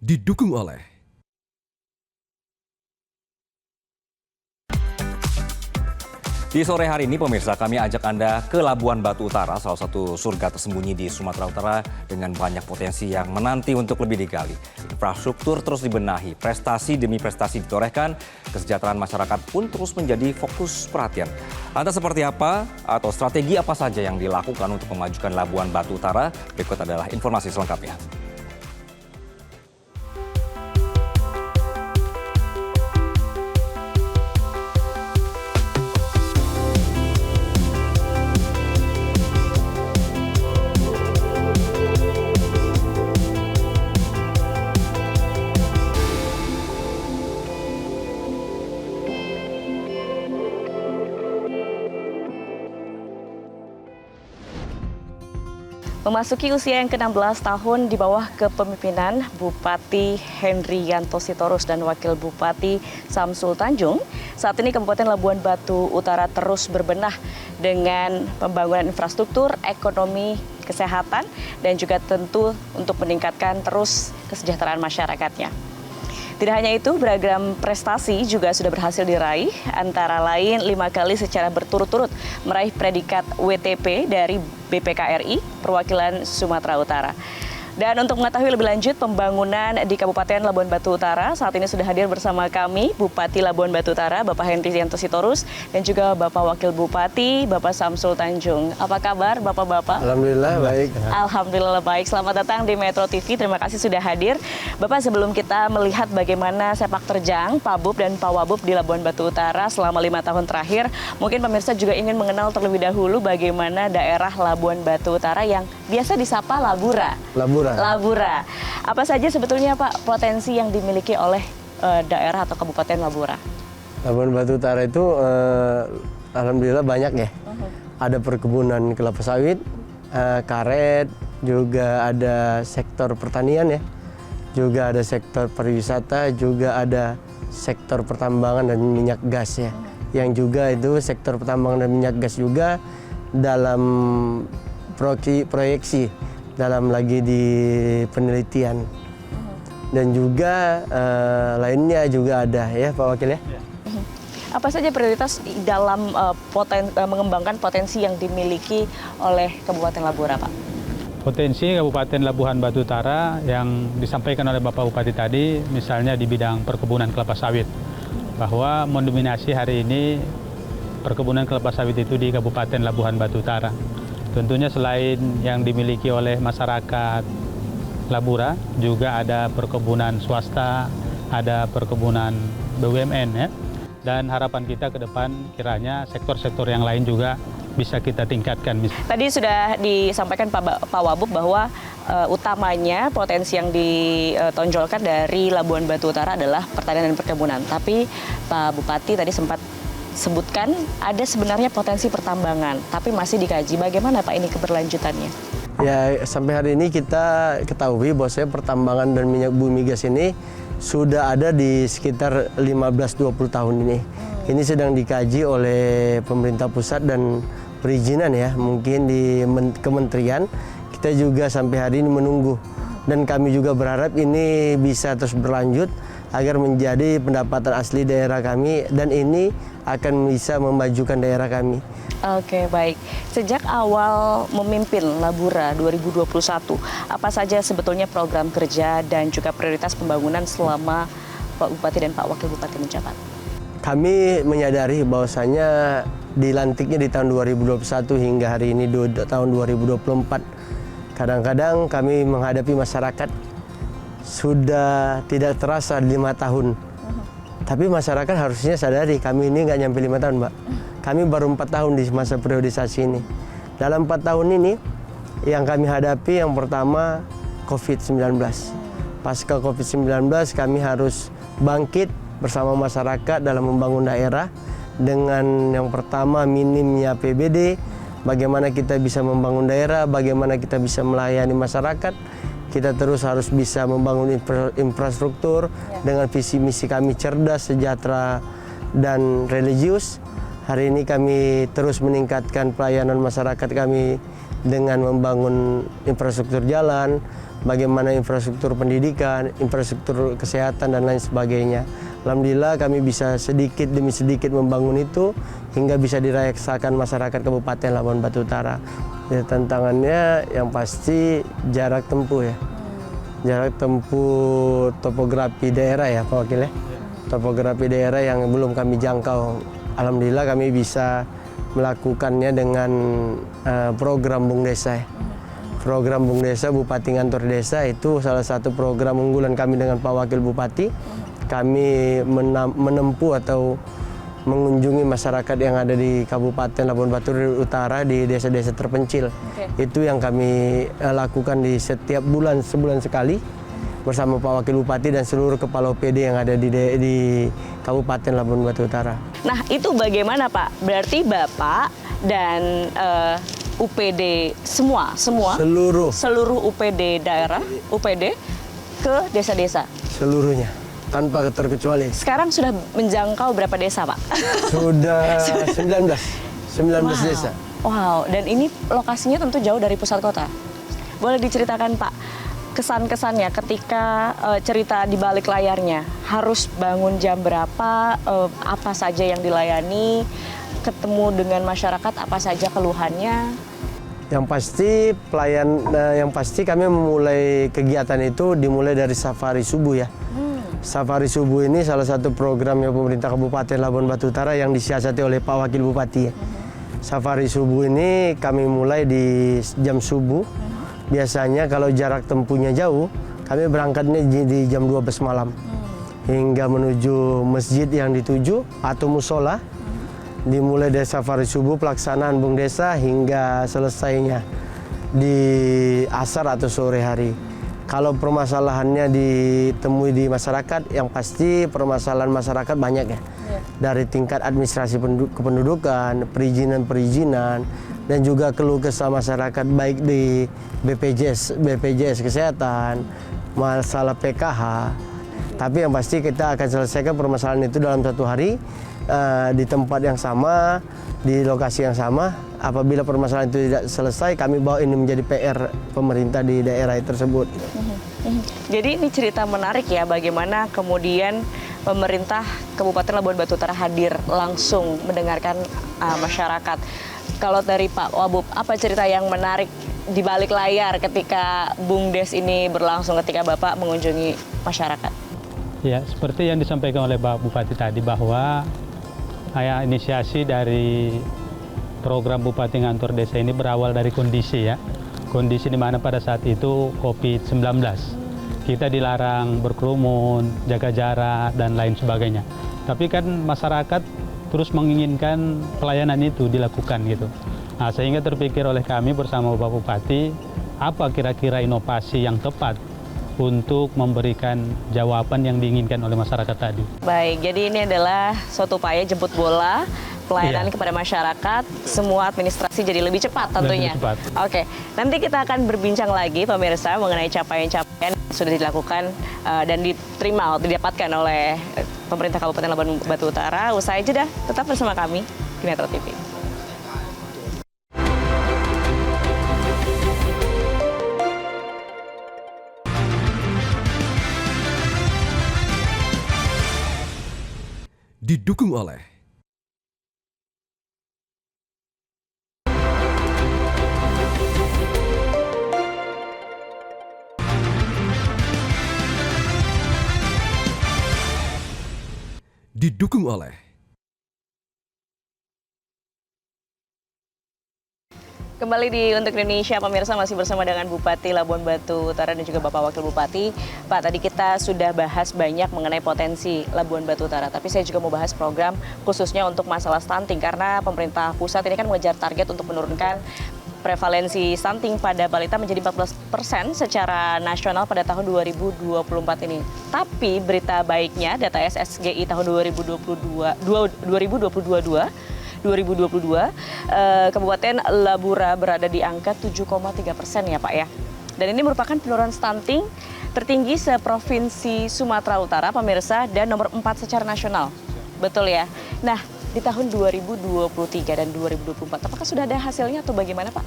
didukung oleh Di sore hari ini pemirsa, kami ajak Anda ke Labuan Batu Utara, salah satu surga tersembunyi di Sumatera Utara dengan banyak potensi yang menanti untuk lebih digali. Infrastruktur terus dibenahi, prestasi demi prestasi ditorehkan, kesejahteraan masyarakat pun terus menjadi fokus perhatian. Lantas seperti apa atau strategi apa saja yang dilakukan untuk memajukan Labuan Batu Utara? Berikut adalah informasi selengkapnya. Memasuki usia yang ke-16 tahun di bawah kepemimpinan Bupati Hendrianto Sitorus dan Wakil Bupati Samsul Tanjung, saat ini Kabupaten Labuan Batu Utara terus berbenah dengan pembangunan infrastruktur, ekonomi, kesehatan, dan juga tentu untuk meningkatkan terus kesejahteraan masyarakatnya. Tidak hanya itu, beragam prestasi juga sudah berhasil diraih, antara lain 5 kali secara berturut-turut meraih predikat WTP dari BPKRI, Perwakilan Sumatera Utara. Dan untuk mengetahui lebih lanjut pembangunan di Kabupaten Labuan Batu Utara, saat ini sudah hadir bersama kami Bupati Labuan Batu Utara, Bapak Hendrianto Sitorus, dan juga Bapak Wakil Bupati, Bapak Samsul Tanjung. Apa kabar Bapak-Bapak? Alhamdulillah baik. Alhamdulillah baik. Selamat datang di Metro TV. Terima kasih sudah hadir. Bapak, sebelum kita melihat bagaimana sepak terjang Pak Bub dan Pak Wabub di Labuan Batu Utara selama 5 tahun terakhir, mungkin pemirsa juga ingin mengenal terlebih dahulu bagaimana daerah Labuan Batu Utara yang biasa disapa Labura. Labura. Apa saja sebetulnya Pak potensi yang dimiliki oleh daerah atau Kabupaten Labura? Labuan Batu Utara itu alhamdulillah banyak ya. Ada perkebunan kelapa sawit, karet, juga ada sektor pertanian ya. Juga ada sektor pariwisata, juga ada sektor pertambangan dan minyak gas ya. Yang juga itu sektor pertambangan dan minyak gas juga dalam proyeksi dalam lagi di penelitian, dan juga lainnya juga ada ya Pak Wakil ya. Apa saja prioritas dalam mengembangkan potensi yang dimiliki oleh Kabupaten Labura, Pak? Potensi Kabupaten Labuan Batu Utara yang disampaikan oleh Bapak Bupati tadi, misalnya di bidang perkebunan kelapa sawit, bahwa mendominasi hari ini perkebunan kelapa sawit itu di Kabupaten Labuan Batu Utara. Tentunya selain yang dimiliki oleh masyarakat Labura, juga ada perkebunan swasta, ada perkebunan BUMN ya. Dan harapan kita ke depan kiranya sektor-sektor yang lain juga bisa kita tingkatkan. Tadi sudah disampaikan Pak Wabub bahwa utamanya potensi yang ditonjolkan dari Labuan Batu Utara adalah pertanian dan perkebunan. Tapi Pak Bupati tadi sempat sebutkan ada sebenarnya potensi pertambangan, tapi masih dikaji. Bagaimana Pak ini keberlanjutannya? Ya, sampai hari ini kita ketahui bahwasanya pertambangan dan minyak bumi gas ini sudah ada di sekitar 15-20 tahun ini. Ini sedang dikaji oleh pemerintah pusat dan perizinan ya, mungkin di kementerian. Kita juga sampai hari ini menunggu, dan kami juga berharap ini bisa terus berlanjut agar menjadi pendapatan asli daerah kami, dan ini akan bisa memajukan daerah kami. Oke, baik. Sejak awal memimpin Labura 2021, apa saja sebetulnya program kerja dan juga prioritas pembangunan selama Pak Bupati dan Pak Wakil Bupati menjabat? Kami menyadari bahwasanya dilantiknya di tahun 2021 hingga hari ini tahun 2024, kadang-kadang kami menghadapi masyarakat sudah tidak terasa 5 tahun. Tapi masyarakat harusnya sadari kami ini nggak nyampe 5 tahun, Mbak. Kami baru 4 tahun di masa periodisasi ini. Dalam 4 tahun ini yang kami hadapi yang pertama COVID-19. Pasca COVID-19 kami harus bangkit bersama masyarakat dalam membangun daerah dengan yang pertama minimnya APBD, bagaimana kita bisa membangun daerah, bagaimana kita bisa melayani masyarakat. Kita terus harus bisa membangun infrastruktur dengan visi misi kami cerdas, sejahtera, dan religius. Hari ini kami terus meningkatkan pelayanan masyarakat kami dengan membangun infrastruktur jalan, bagaimana infrastruktur pendidikan, infrastruktur kesehatan, dan lain sebagainya. Alhamdulillah kami bisa sedikit demi sedikit membangun itu hingga bisa dirasakan masyarakat Kabupaten Labuan Batu Utara. Ya, tantangannya yang pasti jarak tempuh ya. Jarak tempuh topografi daerah ya Pak Wakil ya. Topografi daerah yang belum kami jangkau. Alhamdulillah kami bisa melakukannya dengan program Bung Desa ya. Program Bung Desa Bupati Ngantor Desa itu salah satu program unggulan kami dengan Pak Wakil Bupati. Kami menempuh atau mengunjungi masyarakat yang ada di Kabupaten Labuan Batu Utara di desa-desa terpencil. Itu yang kami lakukan di setiap bulan, sebulan sekali bersama Pak Wakil Bupati dan seluruh kepala OPD yang ada di Kabupaten Labuan Batu Utara. Nah, itu bagaimana Pak? Berarti Bapak dan UPD semua seluruh UPD daerah, UPD ke desa-desa. Seluruhnya tanpa terkecuali. Sekarang sudah menjangkau berapa desa, Pak? Sudah 19 desa. Wow, dan ini lokasinya tentu jauh dari pusat kota. Boleh diceritakan, Pak, kesan-kesannya ketika cerita di balik layarnya, harus bangun jam berapa, apa saja yang dilayani, ketemu dengan masyarakat, apa saja keluhannya? Yang pasti kami memulai kegiatan itu dimulai dari safari subuh ya. Safari subuh ini salah satu programnya pemerintah Kabupaten Labuan Batu Utara yang disiasati oleh Pak Wakil Bupati ya. Safari subuh ini kami mulai di jam subuh. Biasanya kalau jarak tempuhnya jauh, kami berangkatnya di jam 12 malam. Hingga menuju masjid yang dituju atau musola. Dimulai dari safari subuh pelaksanaan Bung Desa hingga selesainya di asar atau sore hari. Kalau permasalahannya ditemui di masyarakat, yang pasti permasalahan masyarakat banyak ya. Dari tingkat administrasi kependudukan, perizinan, dan juga keluh kesah masyarakat baik di BPJS Kesehatan, masalah PKH. Tapi yang pasti kita akan selesaikan permasalahan itu dalam satu hari, di tempat yang sama, di lokasi yang sama. Apabila permasalahan itu tidak selesai, kami bawa ini menjadi PR pemerintah di daerah tersebut. Jadi ini cerita menarik ya, bagaimana kemudian pemerintah Kabupaten Labuan Batu Utara hadir langsung mendengarkan masyarakat. Kalau dari Pak Wabub, apa cerita yang menarik di balik layar ketika Bung Des ini berlangsung, ketika Bapak mengunjungi masyarakat? Ya, seperti yang disampaikan oleh Pak Bupati tadi, bahwa inisiasi dari program Bupati Ngantor Desa ini berawal dari kondisi ya. Kondisi di mana pada saat itu COVID-19. Kita dilarang berkerumun, jaga jarak, dan lain sebagainya. Tapi kan masyarakat terus menginginkan pelayanan itu dilakukan gitu. Nah, sehingga terpikir oleh kami bersama Bapak Bupati, apa kira-kira inovasi yang tepat untuk memberikan jawaban yang diinginkan oleh masyarakat tadi. Baik, jadi ini adalah suatu upaya jemput bola, pelayanan kepada masyarakat, semua administrasi jadi lebih cepat tentunya. Lebih cepat. Oke, nanti kita akan berbincang lagi pemirsa mengenai capaian-capaian yang sudah dilakukan dan diterima atau didapatkan oleh pemerintah Kabupaten Labuan Batu Utara. Usai jeda, tetap bersama kami di Metro TV. Didukung oleh Kembali di Untuk Indonesia, pemirsa, masih bersama dengan Bupati Labuan Batu Utara dan juga Bapak Wakil Bupati. Pak, tadi kita sudah bahas banyak mengenai potensi Labuan Batu Utara, tapi saya juga mau bahas program khususnya untuk masalah stunting, karena pemerintah pusat ini kan mengejar target untuk menurunkan prevalensi stunting pada balita menjadi 14% secara nasional pada tahun 2024 ini. Tapi berita baiknya, data SSGI tahun 2022, Kabupaten Labura berada di angka 7,3% ya Pak ya. Dan ini merupakan penurunan stunting tertinggi seprovinsi Sumatera Utara, pemirsa, dan nomor 4 secara nasional. Betul ya? Nah, di tahun 2023 dan 2024, apakah sudah ada hasilnya atau bagaimana Pak?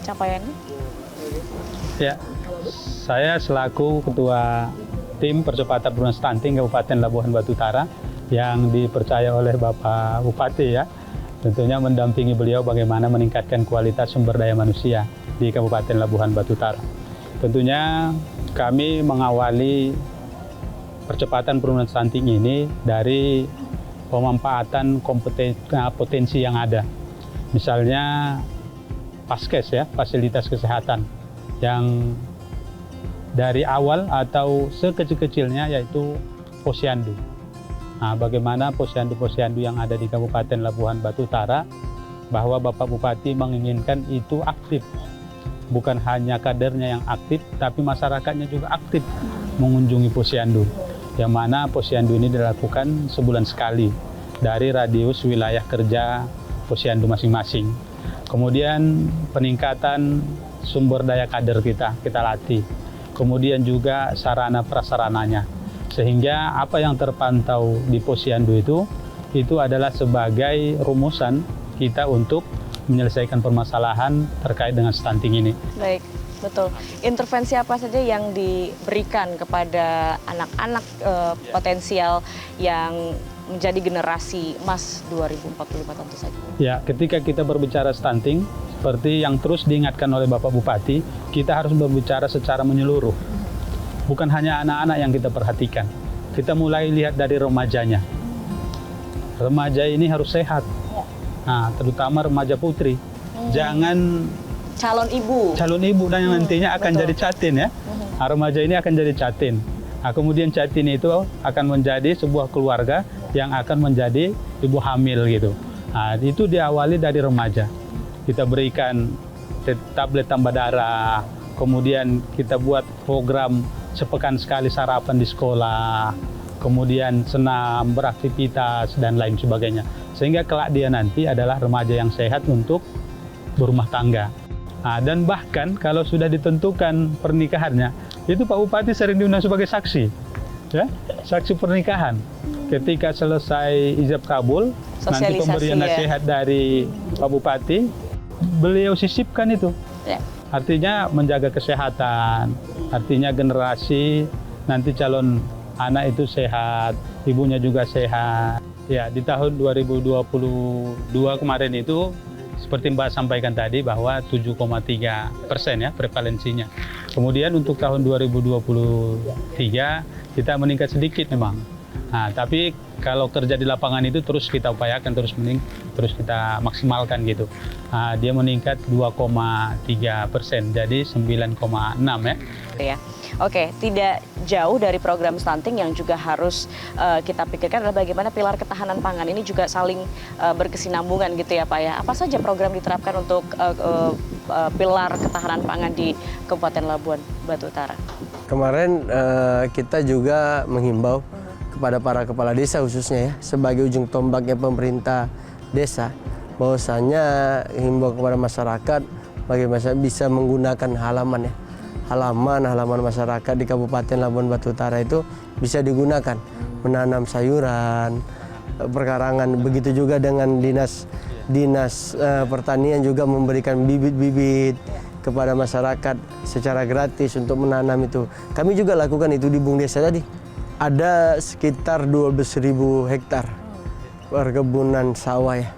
capaiannya? Ya, saya selaku Ketua Tim Percepatan Penurunan Stunting Kabupaten Labuhan Batu Utara yang dipercaya oleh Bapak Bupati ya, tentunya mendampingi beliau bagaimana meningkatkan kualitas sumber daya manusia di Kabupaten Labuhan Batu Utara. Tentunya kami mengawali percepatan penurunan stunting ini dari pemanfaatan potensi yang ada. Misalnya Paskes ya, fasilitas kesehatan yang dari awal atau sekecil-kecilnya yaitu posyandu. Nah, bagaimana posyandu-posyandu yang ada di Kabupaten Labuhan Batu Utara, bahwa Bapak Bupati menginginkan itu aktif. Bukan hanya kadernya yang aktif, tapi masyarakatnya juga aktif mengunjungi posyandu. Yang mana posyandu ini dilakukan sebulan sekali dari radius wilayah kerja posyandu masing-masing. Kemudian peningkatan sumber daya kader kita latih. Kemudian juga sarana prasarananya. Sehingga apa yang terpantau di posyandu itu adalah sebagai rumusan kita untuk menyelesaikan permasalahan terkait dengan stunting ini. Baik, betul. Intervensi apa saja yang diberikan kepada anak-anak potensial yang menjadi generasi emas 2045 tentu saja? Ya, ketika kita berbicara stunting, seperti yang terus diingatkan oleh Bapak Bupati, kita harus berbicara secara menyeluruh. Bukan hanya anak-anak yang kita perhatikan. Kita mulai lihat dari remajanya. Remaja ini harus sehat. Nah, terutama remaja putri. Jangan calon ibu dan yang nantinya akan jadi catin ya. Nah, remaja ini akan jadi catin. Nah, kemudian catin itu akan menjadi sebuah keluarga yang akan menjadi ibu hamil gitu. Nah, itu diawali dari remaja. Kita berikan tablet tambah darah, kemudian kita buat program sepekan sekali sarapan di sekolah, kemudian senam, beraktivitas, dan lain sebagainya. Sehingga kelak dia nanti adalah remaja yang sehat untuk berumah tangga. Nah, dan bahkan kalau sudah ditentukan pernikahannya, itu Pak Bupati sering diundang sebagai saksi, ya, saksi pernikahan. Ketika selesai ijab kabul, nanti pemberian nasihat dari Pak Bupati, beliau sisipkan itu. Ya. Artinya menjaga kesehatan, artinya generasi nanti calon anak itu sehat, ibunya juga sehat. Ya, di tahun 2022 kemarin itu seperti Mbak sampaikan tadi bahwa 7,3% ya prevalensinya. Kemudian untuk tahun 2023 kita meningkat sedikit memang. Nah, tapi kalau kerja di lapangan itu terus kita upayakan, terus kita maksimalkan gitu. Nah, dia meningkat 2,3%, jadi 9,6 ya. Ya. Oke, tidak jauh dari program stunting yang juga harus kita pikirkan adalah bagaimana pilar ketahanan pangan ini juga saling berkesinambungan gitu ya Pak ya. Apa saja program diterapkan untuk pilar ketahanan pangan di Kabupaten Labuhan Batu Utara? Kemarin kita juga menghimbau kepada para kepala desa khususnya ya, sebagai ujung tombaknya pemerintah desa, bahwasanya himbau kepada masyarakat bagaimana bisa menggunakan halaman ya. Halaman masyarakat di Kabupaten Labuhan Batu Utara itu bisa digunakan menanam sayuran, perkarangan. Begitu juga dengan dinas pertanian juga memberikan bibit-bibit kepada masyarakat secara gratis untuk menanam itu. Kami juga lakukan itu di Bung Desa tadi. Ada sekitar 12.000 hektar perkebunan sawah ya.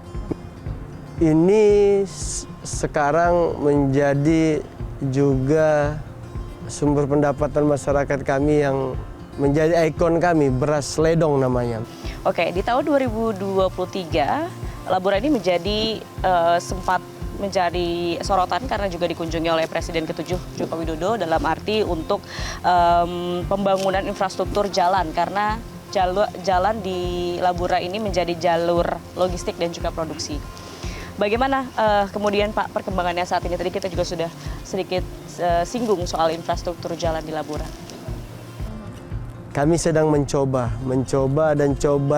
Ini sekarang menjadi juga sumber pendapatan masyarakat kami yang menjadi ikon kami, beras ledong namanya. Oke, di tahun 2023 Laburan ini menjadi sempat menjadi sorotan karena juga dikunjungi oleh Presiden ke-7 Joko Widodo dalam arti untuk pembangunan infrastruktur jalan karena jalan di Labura ini menjadi jalur logistik dan juga produksi. Bagaimana kemudian Pak perkembangannya saat ini? Tadi kita juga sudah sedikit singgung soal infrastruktur jalan di Labura. Kami sedang mencoba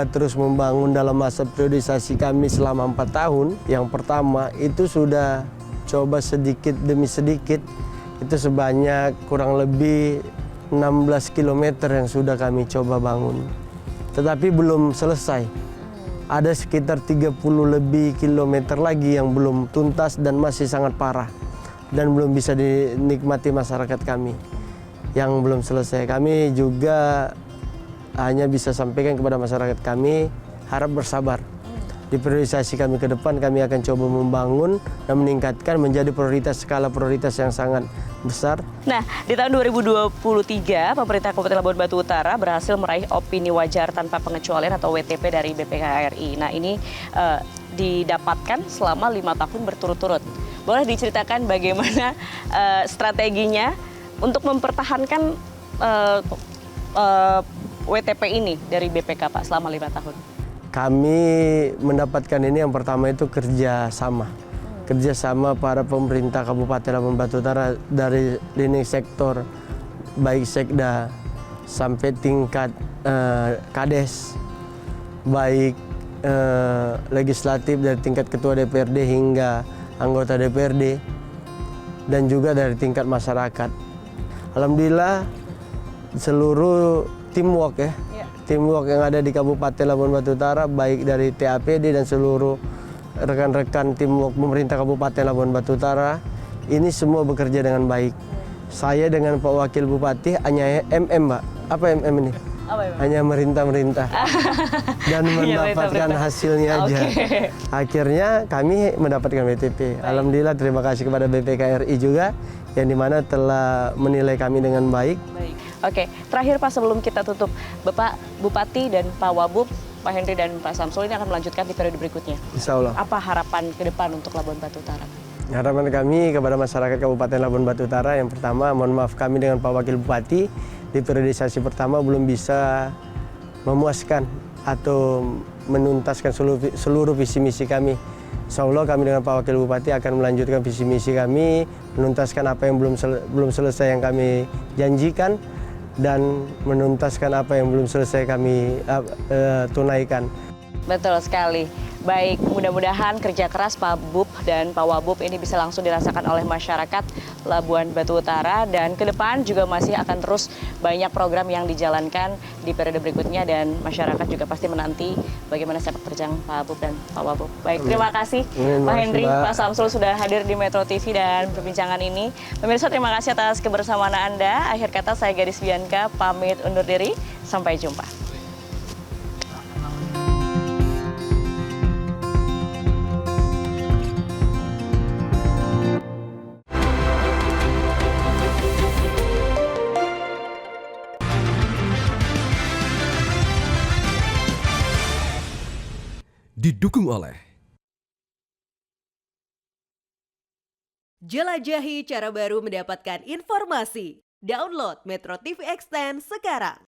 terus membangun dalam masa priorisasi kami selama 4 tahun. Yang pertama itu sudah coba sedikit demi sedikit, itu sebanyak kurang lebih 16 km yang sudah kami coba bangun. Tetapi belum selesai. Ada sekitar 30 lebih kilometer lagi yang belum tuntas dan masih sangat parah. dan belum bisa dinikmati masyarakat kami yang belum selesai. Kami juga hanya bisa sampaikan kepada masyarakat kami, harap bersabar. Di priorisasi kami ke depan, kami akan coba membangun dan meningkatkan menjadi skala prioritas yang sangat besar. Nah, di tahun 2023, pemerintah Kabupaten Labuan Batu Utara berhasil meraih opini wajar tanpa pengecualian atau WTP dari BPKRI. Nah, ini didapatkan selama 5 tahun berturut-turut. Boleh diceritakan bagaimana strateginya untuk mempertahankan WTP ini dari BPK, Pak, selama 5 tahun? Kami mendapatkan ini yang pertama itu kerjasama para pemerintah Kabupaten Labuan Batu Utara dari lini sektor, baik Sekda sampai tingkat Kades, baik legislatif dari tingkat Ketua DPRD hingga anggota DPRD, dan juga dari tingkat masyarakat. Alhamdulillah seluruh teamwork teamwork yang ada di Kabupaten Labuan Batu Utara, baik dari TAPD dan seluruh rekan-rekan teamwork pemerintah Kabupaten Labuan Batu Utara, ini semua bekerja dengan baik. Saya dengan Pak Wakil Bupati hanya Mbak. Apa ini? Hanya merintah-merintah dan mendapatkan hasilnya aja. Akhirnya kami mendapatkan WTP. Alhamdulillah, terima kasih kepada BPKRI juga yang dimana telah menilai kami dengan baik. Oke, terakhir Pak, sebelum kita tutup, Bapak Bupati dan Pak Wabub, Pak Henry dan Pak Samsul ini akan melanjutkan di periode berikutnya. Insya Allah. Apa harapan ke depan untuk Labuan Batu Utara? Harapan kami kepada masyarakat Kabupaten Labuan Batu Utara, yang pertama, mohon maaf kami dengan Pak Wakil Bupati di periodisasi pertama belum bisa memuaskan atau menuntaskan seluruh visi misi kami. Insya Allah kami dengan Pak Wakil Bupati akan melanjutkan visi misi kami, menuntaskan apa yang belum selesai yang kami janjikan, dan menuntaskan apa yang belum selesai kami tunaikan. Betul sekali. Baik, mudah-mudahan kerja keras Pak Bub dan Pak Wabub ini bisa langsung dirasakan oleh masyarakat Labuan Batu Utara, dan ke depan juga masih akan terus banyak program yang dijalankan di periode berikutnya, dan masyarakat juga pasti menanti bagaimana sepak terjang Pak Bub dan Pak Wabub. Baik, terima kasih Pak Henry, Pak Samsul sudah hadir di Metro TV dan perbincangan ini. Pemirsa, terima kasih atas kebersamaan Anda. Akhir kata saya Gadis Bianca pamit undur diri. Sampai jumpa. Didukung oleh jelajahi cara baru mendapatkan informasi. Download Metro TV Extend sekarang.